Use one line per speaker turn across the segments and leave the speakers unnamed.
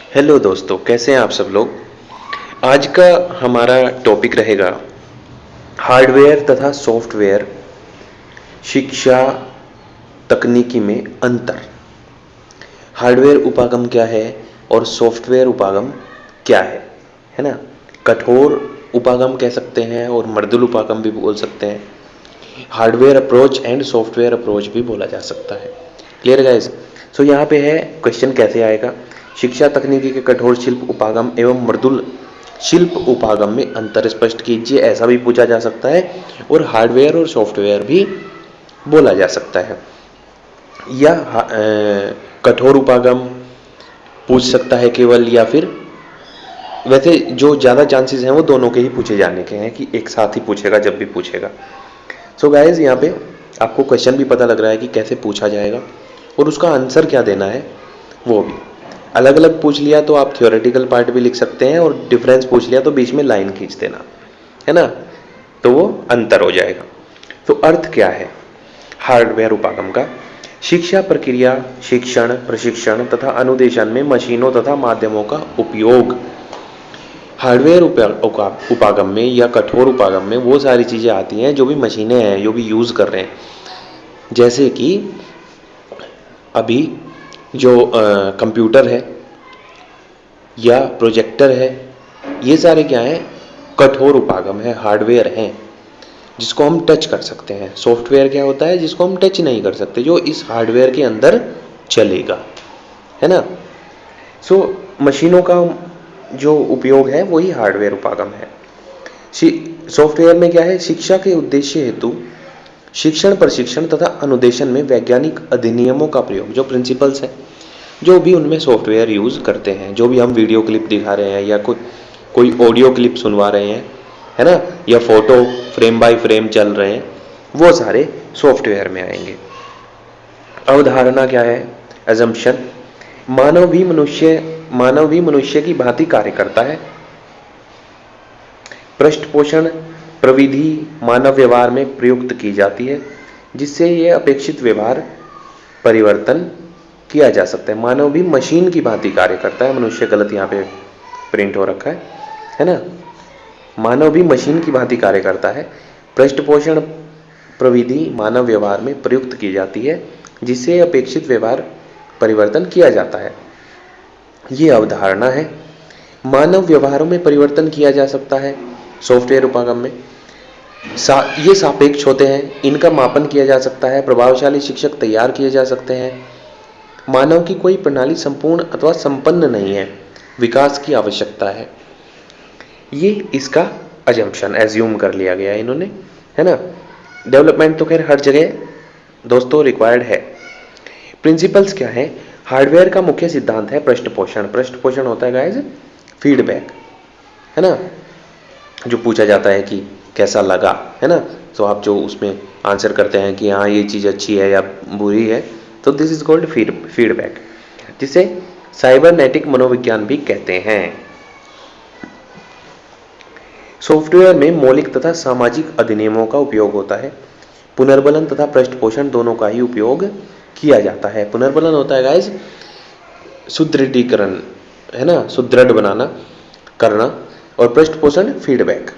Hello दोस्तों, कैसे हैं आप सब लोग। आज का हमारा टॉपिक रहेगा हार्डवेयर तथा सॉफ्टवेयर शिक्षा तकनीकी में अंतर। हार्डवेयर उपागम क्या है और सॉफ्टवेयर उपागम क्या है ना। कठोर उपागम कह सकते हैं और मृदुल उपागम भी बोल सकते हैं। Hardware approach and software approach भी बोला जा सकता है। Clear guys. सो यहाँ पे है क्वेश्चन कैसे आएगा। शिक्षा तकनीकी के कठोर शिल्प उपागम एवं मृदुल शिल्प उपागम में अंतर स्पष्ट कीजिए, ऐसा भी पूछा जा सकता है। और हार्डवेयर और सॉफ्टवेयर भी बोला जा सकता है, या कठोर उपागम पूछ सकता है केवल, या फिर वैसे जो ज़्यादा चांसेस हैं वो दोनों के ही पूछे जाने के हैं कि एक साथ ही पूछेगा जब भी पूछेगा। सो गाइज, यहाँ पे आपको क्वेश्चन भी पता लग रहा है कि कैसे पूछा जाएगा और उसका आंसर क्या देना है। वो भी अलग अलग पूछ लिया तो आप थियोरेटिकल पार्ट भी लिख सकते हैं, और डिफरेंस पूछ लिया तो बीच में लाइन खींच देना है ना, तो वो अंतर हो जाएगा। तो अर्थ क्या है हार्डवेयर उपागम का। शिक्षा प्रक्रिया, शिक्षण, प्रशिक्षण तथा अनुदेशन में मशीनों तथा माध्यमों का उपयोग। हार्डवेयर उपागम में या कठोर उपागम में वो सारी चीज़ें आती हैं जो भी मशीनें हैं, जो भी यूज़ कर रहे हैं। जैसे कि अभी जो कंप्यूटर है या प्रोजेक्टर है, ये सारे क्या हैं, कठोर उपागम है, हार्डवेयर हैं जिसको हम टच कर सकते हैं। सॉफ्टवेयर क्या होता है, जिसको हम टच नहीं कर सकते, जो इस हार्डवेयर के अंदर चलेगा, है ना। सो मशीनों का जो उपयोग है वही हार्डवेयर उपागम है। सॉफ्टवेयर में क्या है, शिक्षा के उद्देश्य हेतु शिक्षण, प्रशिक्षण तथा अनुदेशन में वैज्ञानिक अधिनियमों का प्रयोग, जो प्रिंसिपल्स हैं जो भी उनमें सॉफ्टवेयर यूज़ करते हैं, जो भी हम वीडियो क्लिप दिखा रहे हैं या कोई ऑडियो क्लिप सुनवा रहे हैं, है ना, या फोटो फ्रेम बाय फ्रेम चल रहे हैं, वो सारे सॉफ्टवेयर में आएंगे। अवधारणा क्या है, एजम्पशन। मानव भी मनुष्य की भांति कार्य करता है। पृष्ठपोषण प्रविधि मानव व्यवहार में प्रयुक्त की जाती है, जिससे यह अपेक्षित व्यवहार परिवर्तन किया जा सकता है। मानव भी मशीन की भांति कार्य करता है, मनुष्य गलत यहाँ पे प्रिंट हो रखा है ना। मानव भी मशीन की भांति कार्य करता है। पृष्ठपोषण प्रविधि मानव व्यवहार में प्रयुक्त की जाती है, जिससे अपेक्षित व्यवहार परिवर्तन किया जाता है। ये अवधारणा है। मानव व्यवहारों में परिवर्तन किया जा सकता है सॉफ्टवेयर उपागम में। ये सापेक्ष होते हैं, इनका मापन किया जा सकता है। प्रभावशाली शिक्षक तैयार किए जा सकते हैं। मानव की कोई प्रणाली संपूर्ण अथवा संपन्न नहीं है, विकास की आवश्यकता है। ये इसका अजम्पशन, एज्यूम कर लिया गया है इन्होंने, है ना। डेवलपमेंट तो खैर हर जगह दोस्तों रिक्वायर्ड है। प्रिंसिपल्स क्या है, हार्डवेयर का मुख्य सिद्धांत है पृष्ठपोषण। पृष्ठपोषण होता है गाइस फीडबैक, है ना, जो पूछा जाता है कि कैसा लगा, है ना, तो आप जो उसमें आंसर करते हैं कि हाँ ये चीज़ अच्छी है या बुरी है, तो दिस इज कॉल्ड फीडबैक, जिसे साइबरनेटिक मनोविज्ञान भी कहते हैं। सॉफ्टवेयर में मौलिक तथा सामाजिक अधिनियमों का उपयोग होता है। पुनर्बलन तथा पृष्ठपोषण दोनों का ही उपयोग किया जाता है। पुनर्बलन होता है गाइस सुदृढ़ीकरण, है ना, सुदृढ़ बनाना, करना, और पृष्ठपोषण फीडबैक।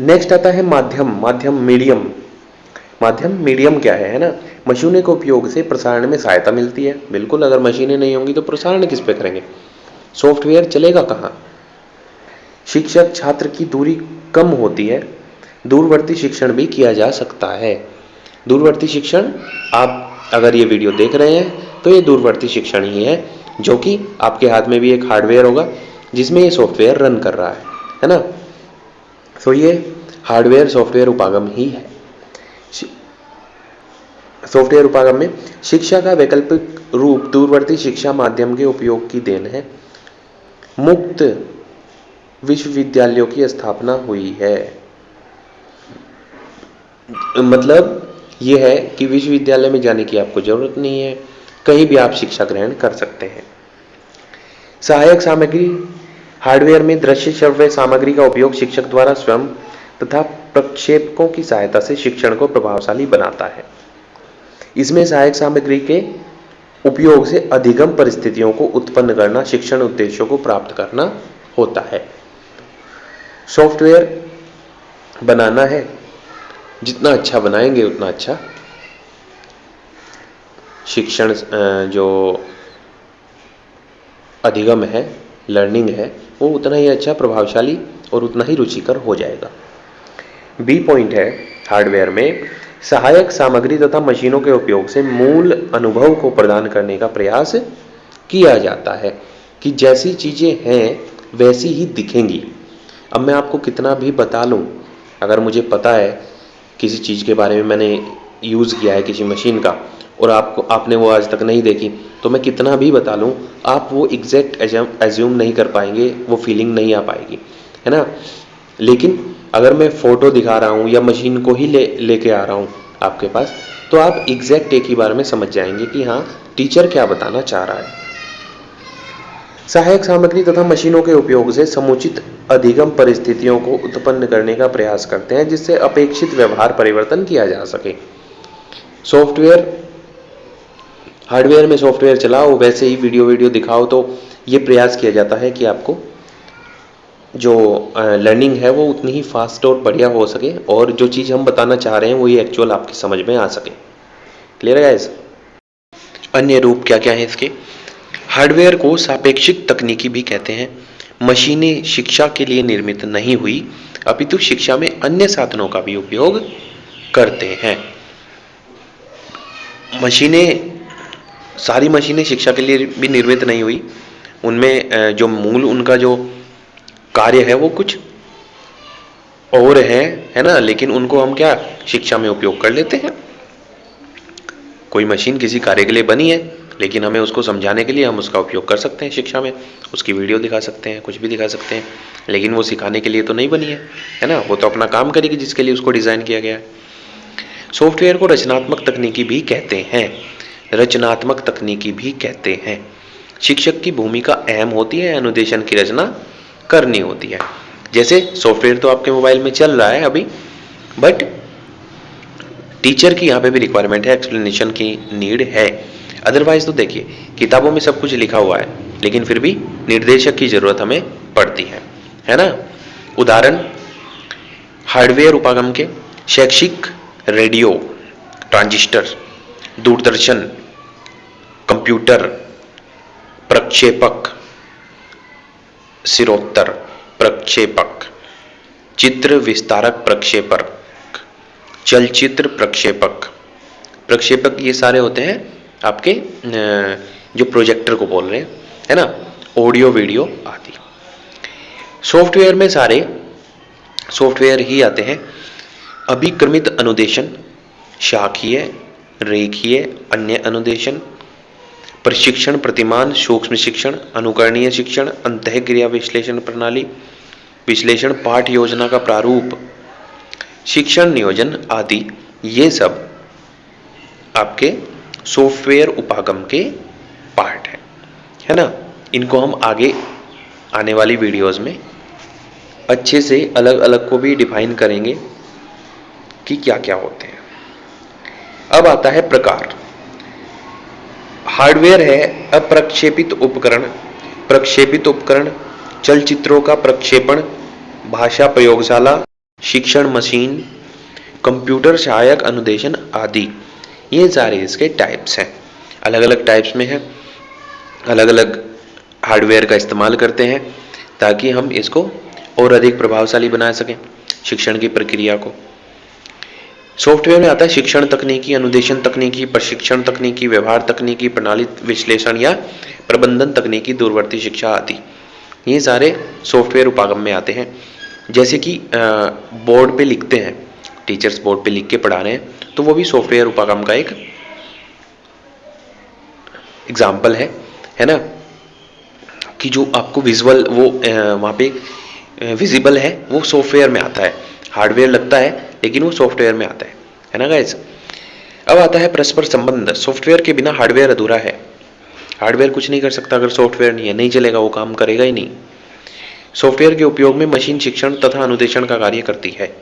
नेक्स्ट आता है माध्यम मीडियम क्या है ना। मशीनों के उपयोग से प्रसारण में सहायता मिलती है। बिल्कुल, अगर मशीनें नहीं होंगी तो प्रसारण किस पे करेंगे, सॉफ्टवेयर चलेगा कहाँ। शिक्षक छात्र की दूरी कम होती है। दूरवर्ती शिक्षण भी किया जा सकता है। दूरवर्ती शिक्षण, आप अगर ये वीडियो देख रहे हैं तो ये दूरवर्ती शिक्षण ही है, जो कि आपके हाथ में भी एक हार्डवेयर होगा जिसमें ये सॉफ्टवेयर रन कर रहा है ना। तो ये हार्डवेयर सॉफ्टवेयर उपागम ही है। सॉफ्टवेयर उपागम में शिक्षा का वैकल्पिक रूप दूरवर्ती शिक्षा माध्यम के उपयोग की देन है। मुक्त विश्वविद्यालयों की स्थापना हुई है। मतलब ये है कि विश्वविद्यालय में जाने की आपको जरूरत नहीं है, कहीं भी आप शिक्षा ग्रहण कर सकते हैं। सहायक सामग्री, हार्डवेयर में दृश्य श्रव्य सामग्री का उपयोग शिक्षक द्वारा स्वयं तथा प्रक्षेपकों की सहायता से शिक्षण को प्रभावशाली बनाता है। इसमें सहायक सामग्री के उपयोग से अधिगम परिस्थितियों को उत्पन्न करना, शिक्षण उद्देश्यों को प्राप्त करना होता है। सॉफ्टवेयर बनाना है, जितना अच्छा बनाएंगे उतना अच्छा शिक्षण जो अधिगम है, लर्निंग है, वो उतना ही अच्छा, प्रभावशाली और उतना ही रुचिकर हो जाएगा। बी पॉइंट है हार्डवेयर में, सहायक सामग्री तथा मशीनों के उपयोग से मूल अनुभव को प्रदान करने का प्रयास किया जाता है कि जैसी चीज़ें हैं वैसी ही दिखेंगी। अब मैं आपको कितना भी बता लूँ, अगर मुझे पता है किसी चीज़ के बारे में, मैंने यूज़ किया है किसी मशीन का और आपने वो आज तक नहीं देखी, तो मैं कितना भी बता लूँ आप वो एग्जैक्ट एज्यूम नहीं कर पाएंगे, वो फीलिंग नहीं आ पाएगी, है ना। लेकिन अगर मैं फ़ोटो दिखा रहा हूँ या मशीन को ही लेके आ रहा हूँ आपके पास, तो आप एग्जैक्ट एक ही बार में समझ जाएंगे कि हाँ टीचर क्या बताना चाह रहा है। सहायक सामग्री तथा मशीनों के उपयोग से समुचित अधिगम परिस्थितियों को उत्पन्न करने का प्रयास करते हैं जिससे अपेक्षित व्यवहार परिवर्तन किया जा सके। सॉफ्टवेयर, हार्डवेयर में सॉफ्टवेयर चलाओ, वैसे ही वीडियो दिखाओ, तो ये प्रयास किया जाता है कि आपको जो लर्निंग है वो उतनी ही फास्ट और बढ़िया हो सके और जो चीज़ हम बताना चाह रहे हैं वो ये एक्चुअल आपकी समझ में आ सके। क्लियर है गाइस? अन्य रूप क्या क्या है इसके? हार्डवेयर को सापेक्षिक तकनीकी भी कहते हैं। मशीनें शिक्षा के लिए निर्मित नहीं हुई अपितु शिक्षा में अन्य साधनों का भी उपयोग करते हैं। मशीनें, सारी मशीनें शिक्षा के लिए भी निर्मित नहीं हुई, उनमें जो मूल उनका जो कार्य है वो कुछ और है ना, लेकिन उनको हम क्या शिक्षा में उपयोग कर लेते हैं। कोई मशीन किसी कार्य के लिए बनी है, लेकिन हमें उसको समझाने के लिए हम उसका उपयोग कर सकते हैं शिक्षा में, उसकी वीडियो दिखा सकते हैं, कुछ भी दिखा सकते हैं, लेकिन वो सिखाने के लिए तो नहीं बनी है ना। वो तो अपना काम करेगी जिसके लिए उसको डिज़ाइन किया गया है। सॉफ्टवेयर को रचनात्मक तकनीकी भी कहते हैं, रचनात्मक तकनीकी भी कहते हैं। शिक्षक की भूमिका अहम होती है, अनुदेशन की रचना करनी होती है। जैसे सॉफ्टवेयर तो आपके मोबाइल में चल रहा है अभी, बट टीचर की यहाँ पे भी रिक्वायरमेंट है, एक्सप्लेनेशन की नीड है। अदरवाइज तो देखिए किताबों में सब कुछ लिखा हुआ है, लेकिन फिर भी निर्देशक की जरूरत हमें पड़ती है ना। उदाहरण हार्डवेयर उपागम के शैक्षिक रेडियो, ट्रांजिस्टर, दूरदर्शन, कंप्यूटर, प्रक्षेपक, सिरोत्तर प्रक्षेपक, चित्र विस्तारक प्रक्षेपक, चलचित्र प्रक्षेपक। प्रक्षेपक ये सारे होते हैं आपके जो प्रोजेक्टर को बोल रहे हैं, है ना, ऑडियो वीडियो आदि। सॉफ्टवेयर में सारे सॉफ्टवेयर ही आते हैं। अभिक्रमित अनुदेशन, शाखीय, रेखीय, अन्य अनुदेशन, प्रशिक्षण प्रतिमान, सूक्ष्म शिक्षण, अनुकरणीय शिक्षण, अंतःक्रिया विश्लेषण प्रणाली, विश्लेषण पाठ योजना का प्रारूप, शिक्षण नियोजन आदि, ये सब आपके सॉफ्टवेयर उपागम के पार्ट है ना। इनको हम आगे आने वाली वीडियोस में अच्छे से अलग अलग को भी डिफाइन करेंगे कि क्या क्या होते हैं। अब आता है प्रकार। हार्डवेयर है अप्रक्षेपित उपकरण, प्रक्षेपित उपकरण, चलचित्रों का प्रक्षेपण, भाषा प्रयोगशाला, शिक्षण मशीन, कंप्यूटर सहायक अनुदेशन आदि, ये सारे इसके टाइप्स हैं। अलग अलग टाइप्स में है, अलग अलग हार्डवेयर का इस्तेमाल करते हैं ताकि हम इसको और अधिक प्रभावशाली बना सकें शिक्षण की प्रक्रिया को। सॉफ्टवेयर में आता है शिक्षण तकनीकी, अनुदेशन तकनीकी, प्रशिक्षण तकनीकी, व्यवहार तकनीकी, प्रणाली विश्लेषण या प्रबंधन तकनीकी, दूरवर्ती शिक्षा आदि, ये सारे सॉफ्टवेयर उपागम में आते हैं। जैसे कि बोर्ड पे लिखते हैं, टीचर्स बोर्ड पे लिख के पढ़ा रहे हैं, तो वो भी सॉफ्टवेयर उपागम का एक एग्जाम्पल है ना, कि जो आपको विजुअल वो वहाँ पे विजिबल है वो सॉफ्टवेयर में आता है। हार्डवेयर लगता है लेकिन वो सॉफ्टवेयर में आता है ना गाइस। अब आता है परस्पर संबंध। सॉफ्टवेयर के बिना हार्डवेयर अधूरा है। हार्डवेयर कुछ नहीं कर सकता अगर सॉफ्टवेयर नहीं है, नहीं चलेगा, वो काम करेगा ही नहीं। सॉफ्टवेयर के उपयोग में मशीन शिक्षण तथा अनुदेशन का कार्य करती है।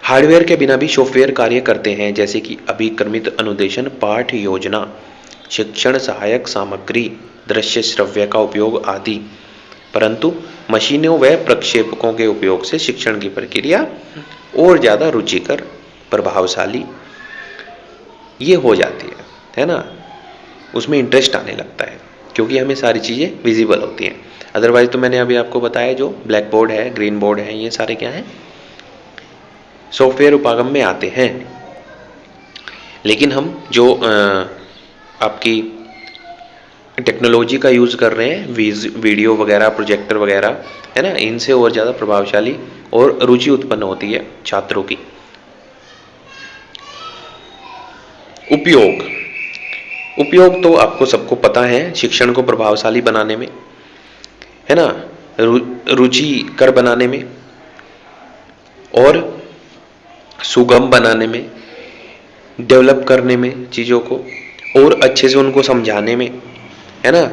हार्डवेयर के बिना भी सॉफ्टवेयर कार्य करते हैं, जैसे कि अभिक्रमित अनुदेशन, पाठ योजना, शिक्षण सहायक सामग्री, दृश्य श्रव्य का उपयोग आदि, परंतु मशीनों व प्रक्षेपकों के उपयोग से शिक्षण की प्रक्रिया और ज़्यादा रुचिकर, प्रभावशाली ये हो जाती है ना। उसमें इंटरेस्ट आने लगता है क्योंकि हमें सारी चीज़ें विजिबल होती हैं। अदरवाइज तो मैंने अभी आपको बताया जो ब्लैक बोर्ड है, ग्रीन बोर्ड है, ये सारे क्या हैं, सॉफ्टवेयर उपागम में आते हैं। लेकिन हम जो आपकी टेक्नोलॉजी का यूज़ कर रहे हैं, वीडियो वगैरह, प्रोजेक्टर वगैरह, है ना, इनसे और ज़्यादा प्रभावशाली और रुचि उत्पन्न होती है छात्रों की। उपयोग तो आपको सबको पता है, शिक्षण को प्रभावशाली बनाने में, है ना, रुचिकर बनाने में और सुगम बनाने में, डेवलप करने में चीज़ों को और अच्छे से उनको समझाने में, है ना,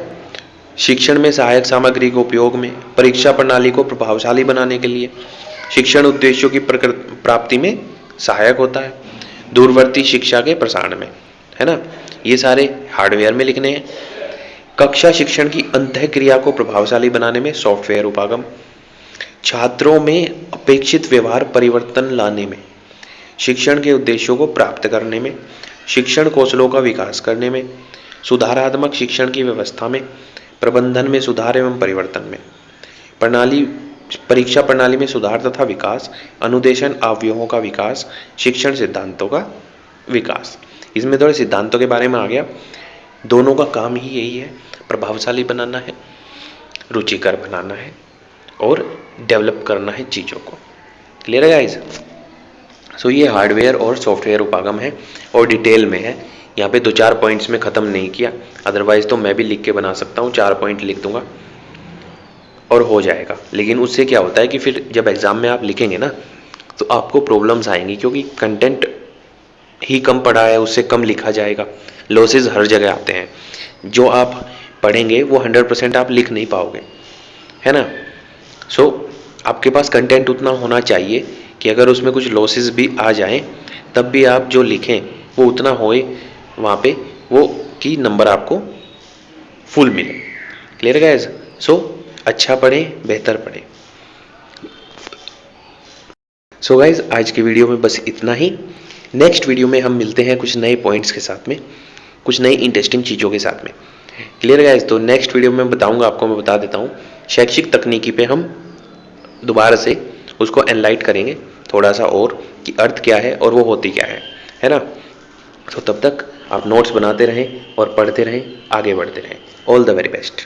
शिक्षण में सहायक सामग्री के उपयोग में, परीक्षा प्रणाली को प्रभावशाली बनाने के लिए, शिक्षण उद्देश्यों की प्राप्ति में सहायक होता है, दूरवर्ती शिक्षा के प्रसारण में, है ना, ये सारे हार्डवेयर में लिखने हैं। कक्षा शिक्षण की अंतःक्रिया को प्रभावशाली बनाने में सॉफ्टवेयर उपागम, छात्रों में अपेक्षित व्यवहार परिवर्तन लाने में, शिक्षण के उद्देश्यों को प्राप्त करने में, शिक्षण कौशलों का विकास करने में, सुधारात्मक शिक्षण की व्यवस्था में, प्रबंधन में सुधार एवं परिवर्तन में, परीक्षा प्रणाली में सुधार तथा विकास, अनुदेशन अवयवों का विकास, शिक्षण सिद्धांतों का विकास। इसमें थोड़े सिद्धांतों के बारे में आ गया। दोनों का काम ही यही है, प्रभावशाली बनाना है, रुचिकर बनाना है और डेवलप करना है चीज़ों को। क्लियर है गाइस? सो ये हार्डवेयर और सॉफ्टवेयर उपागम है और डिटेल में है। यहाँ पे 2-4 पॉइंट्स में ख़त्म नहीं किया, अदरवाइज तो मैं भी लिख के बना सकता हूँ, 4 पॉइंट लिख दूंगा और हो जाएगा। लेकिन उससे क्या होता है कि फिर जब एग्ज़ाम में आप लिखेंगे ना तो आपको प्रॉब्लम्स आएंगी, क्योंकि कंटेंट ही कम पढ़ा है, उससे कम लिखा जाएगा। लॉसेज हर जगह आते हैं, जो आप पढ़ेंगे वो 100% आप लिख नहीं पाओगे, है ना। सो आपके पास कंटेंट उतना होना चाहिए कि अगर उसमें कुछ लॉसेज भी आ जाएं तब भी आप जो लिखें वो उतना होए वहाँ पे, वो कि नंबर आपको फुल मिले। Clear guys? सो अच्छा पढ़ें, बेहतर पढ़ें। सो गाइस, आज की वीडियो में बस इतना ही। नेक्स्ट वीडियो में हम मिलते हैं कुछ नए पॉइंट्स के साथ में, कुछ नई इंटरेस्टिंग चीज़ों के साथ में। Clear guys? तो नेक्स्ट वीडियो में बताऊंगा आपको, मैं बता देता हूँ, शैक्षिक तकनीकी पे हम दोबारा से उसको एनलाइट करेंगे थोड़ा सा और, कि अर्थ क्या है और वो होती क्या है ना। तो तब तक आप नोट्स बनाते रहें और पढ़ते रहें, आगे बढ़ते रहें। All the very best.